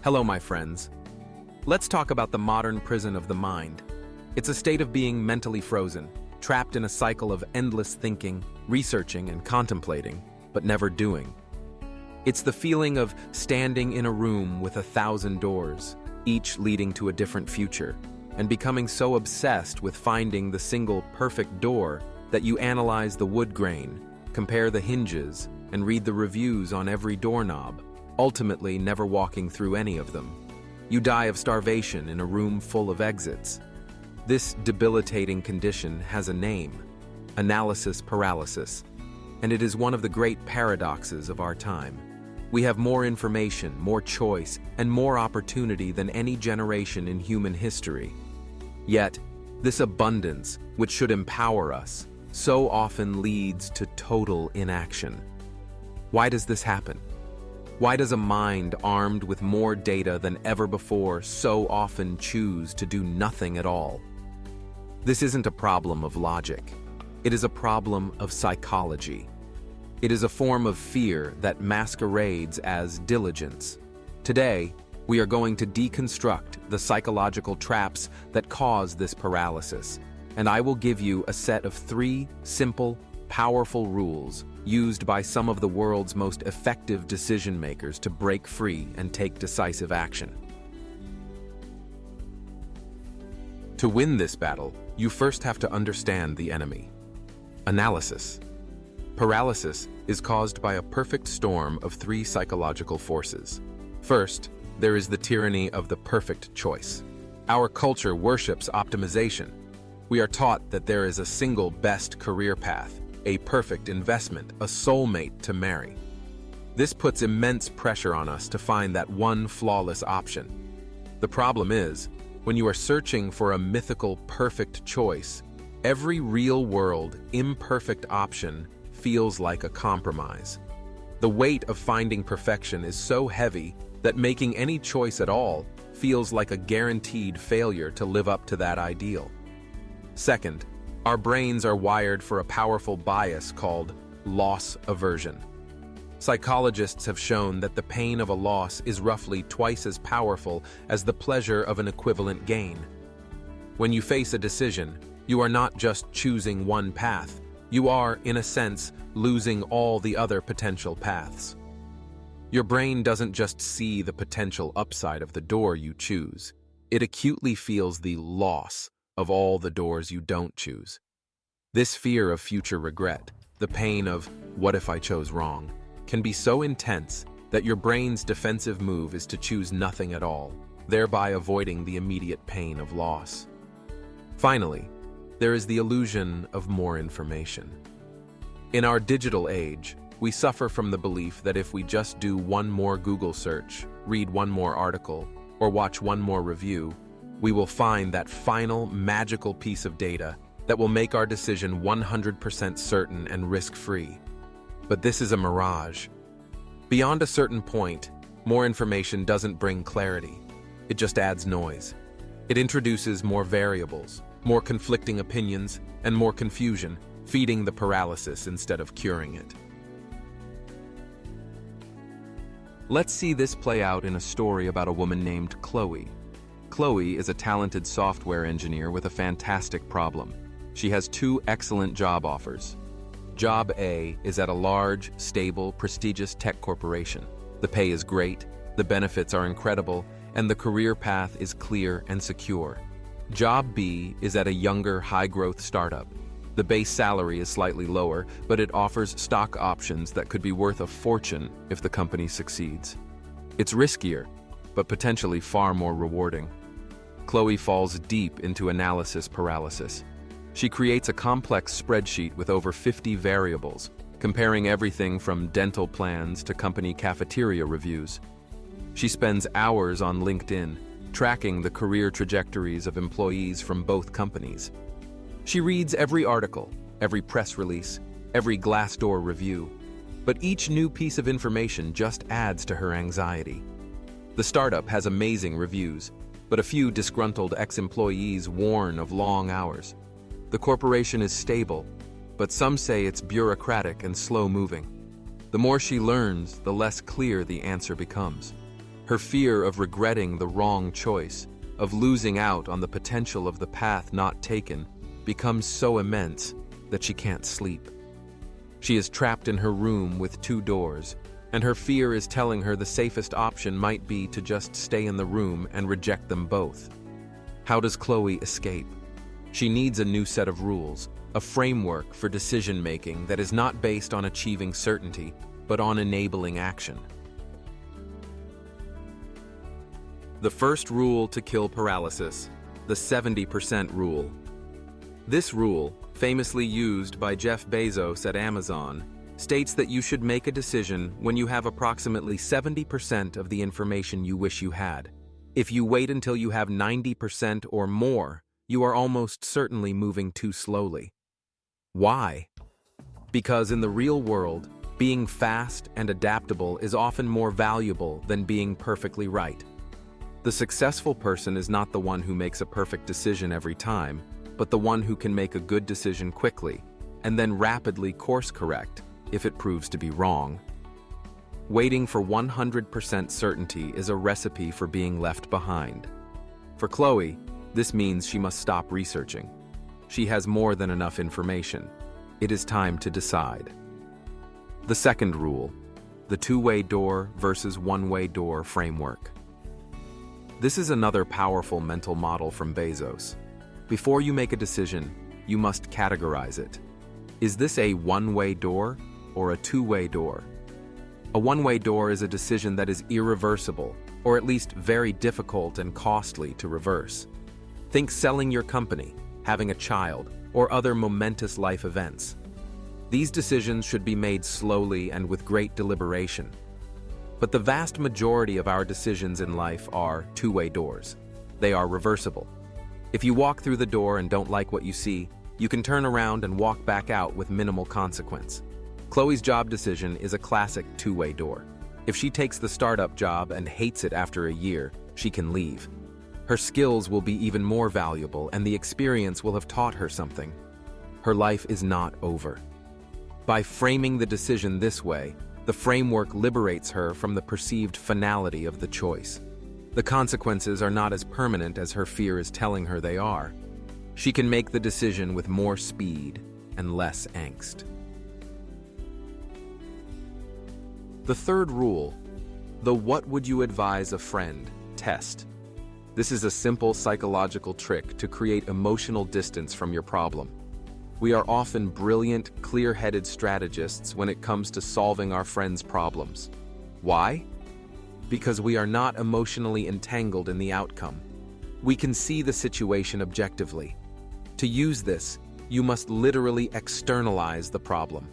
Hello, my friends. Let's talk about the modern prison of the mind. It's a state of being mentally frozen, trapped in a cycle of endless thinking, researching, and contemplating, but never doing. It's the feeling of standing in a room with 1,000 doors, each leading to a different future, and becoming so obsessed with finding the single perfect door that you analyze the wood grain, compare the hinges, and read the reviews on every doorknob, ultimately never walking through any of them. You die of starvation in a room full of exits. This debilitating condition has a name: analysis paralysis, and it is one of the great paradoxes of our time. We have more information, more choice, and more opportunity than any generation in human history. Yet, this abundance, which should empower us, so often leads to total inaction. Why does this happen? Why does a mind armed with more data than ever before so often choose to do nothing at all? This isn't a problem of logic. It is a problem of psychology. It is a form of fear that masquerades as diligence. Today, we are going to deconstruct the psychological traps that cause this paralysis, and I will give you a set of 3 simple, powerful rules used by some of the world's most effective decision makers to break free and take decisive action. To win this battle, you first have to understand the enemy. Analysis. Paralysis is caused by a perfect storm of 3 psychological forces. First, there is the tyranny of the perfect choice. Our culture worships optimization. We are taught that there is a single best career path, a perfect investment, a soulmate to marry. This puts immense pressure on us to find that one flawless option. The problem is, when you are searching for a mythical perfect choice, every real-world, imperfect option feels like a compromise. The weight of finding perfection is so heavy that making any choice at all feels like a guaranteed failure to live up to that ideal. Second, our brains are wired for a powerful bias called loss aversion. Psychologists have shown that the pain of a loss is roughly twice as powerful as the pleasure of an equivalent gain. When you face a decision, you are not just choosing one path. You are, in a sense, losing all the other potential paths. Your brain doesn't just see the potential upside of the door you choose. It acutely feels the loss of all the doors you don't choose. This fear of future regret, the pain of "what if I chose wrong," can be so intense that your brain's defensive move is to choose nothing at all, thereby avoiding the immediate pain of loss. Finally, there is the illusion of more information. In our digital age, we suffer from the belief that if we just do one more Google search, read one more article, or watch one more review, we will find that final magical piece of data that will make our decision 100% certain and risk-free. But this is a mirage. Beyond a certain point, more information doesn't bring clarity. It just adds noise. It introduces more variables, more conflicting opinions, and more confusion, feeding the paralysis instead of curing it. Let's see this play out in a story about a woman named Chloe. Chloe is a talented software engineer with a fantastic problem. She has 2 excellent job offers. Job A is at a large, stable, prestigious tech corporation. The pay is great, the benefits are incredible, and the career path is clear and secure. Job B is at a younger, high-growth startup. The base salary is slightly lower, but it offers stock options that could be worth a fortune if the company succeeds. It's riskier, but potentially far more rewarding. Chloe falls deep into analysis paralysis. She creates a complex spreadsheet with over 50 variables, comparing everything from dental plans to company cafeteria reviews. She spends hours on LinkedIn, tracking the career trajectories of employees from both companies. She reads every article, every press release, every Glassdoor review, but each new piece of information just adds to her anxiety. The startup has amazing reviews, but a few disgruntled ex-employees warn of long hours. The corporation is stable, but some say it's bureaucratic and slow-moving. The more she learns, the less clear the answer becomes. Her fear of regretting the wrong choice, of losing out on the potential of the path not taken, becomes so immense that she can't sleep. She is trapped in her room with 2 doors, and her fear is telling her the safest option might be to just stay in the room and reject them both. How does Chloe escape? She needs a new set of rules, a framework for decision-making that is not based on achieving certainty, but on enabling action. The first rule to kill paralysis, the 70% rule. This rule, famously used by Jeff Bezos at Amazon, states that you should make a decision when you have approximately 70% of the information you wish you had. If you wait until you have 90% or more, you are almost certainly moving too slowly. Why? Because in the real world, being fast and adaptable is often more valuable than being perfectly right. The successful person is not the one who makes a perfect decision every time, but the one who can make a good decision quickly, and then rapidly course correct if it proves to be wrong. Waiting for 100% certainty is a recipe for being left behind. For Chloe, this means she must stop researching. She has more than enough information. It is time to decide. The second rule, the 2-way door versus 1-way door framework. This is another powerful mental model from Bezos. Before you make a decision, you must categorize it. Is this a 1-way door or a 2-way door? A 1-way door is a decision that is irreversible, or at least very difficult and costly to reverse. Think selling your company, having a child, or other momentous life events. These decisions should be made slowly and with great deliberation. But the vast majority of our decisions in life are 2-way doors. They are reversible. If you walk through the door and don't like what you see, you can turn around and walk back out with minimal consequence. Chloe's job decision is a classic 2-way door. If she takes the startup job and hates it after a year, she can leave. Her skills will be even more valuable, and the experience will have taught her something. Her life is not over. By framing the decision this way, the framework liberates her from the perceived finality of the choice. The consequences are not as permanent as her fear is telling her they are. She can make the decision with more speed and less angst. The third rule, the "what would you advise a friend" test. This is a simple psychological trick to create emotional distance from your problem. We are often brilliant, clear-headed strategists when it comes to solving our friends' problems. Why? Because we are not emotionally entangled in the outcome. We can see the situation objectively. To use this, you must literally externalize the problem.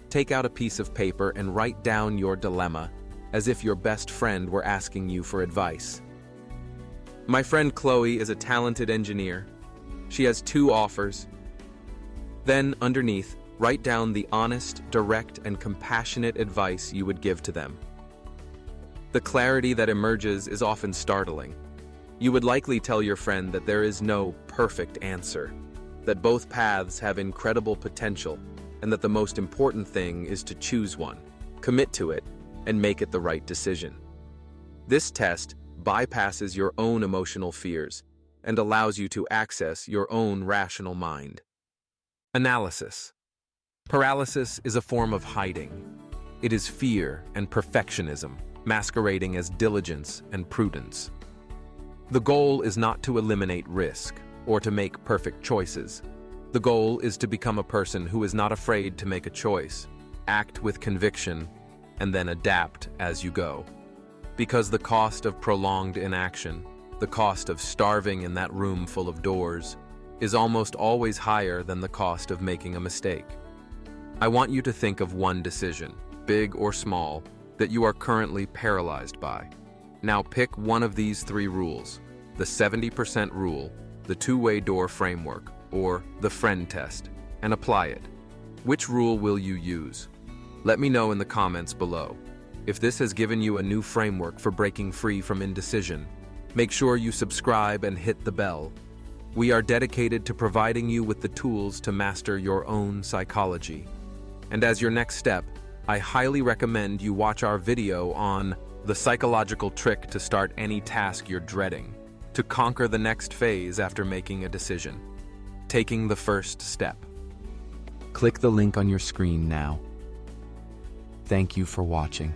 Take out a piece of paper and write down your dilemma as if your best friend were asking you for advice. My friend Chloe is a talented engineer. She has 2 offers. Then, underneath, write down the honest, direct, and compassionate advice you would give to them. The clarity that emerges is often startling. You would likely tell your friend that there is no perfect answer, that both paths have incredible potential, and that the most important thing is to choose one, commit to it, and make it the right decision. This test bypasses your own emotional fears and allows you to access your own rational mind. Analysis. Paralysis is a form of hiding. It is fear and perfectionism, masquerading as diligence and prudence. The goal is not to eliminate risk or to make perfect choices. The goal is to become a person who is not afraid to make a choice, act with conviction, and then adapt as you go. Because the cost of prolonged inaction, the cost of starving in that room full of doors, is almost always higher than the cost of making a mistake. I want you to think of one decision, big or small, that you are currently paralyzed by. Now pick one of these 3 rules: the 70% rule, the 2-way door framework, or the friend test, and apply it. Which rule will you use? Let me know in the comments below. If this has given you a new framework for breaking free from indecision, make sure you subscribe and hit the bell. We are dedicated to providing you with the tools to master your own psychology. And as your next step, I highly recommend you watch our video on the psychological trick to start any task you're dreading, to conquer the next phase after making a decision, taking the first step. Click the link on your screen now. Thank you for watching.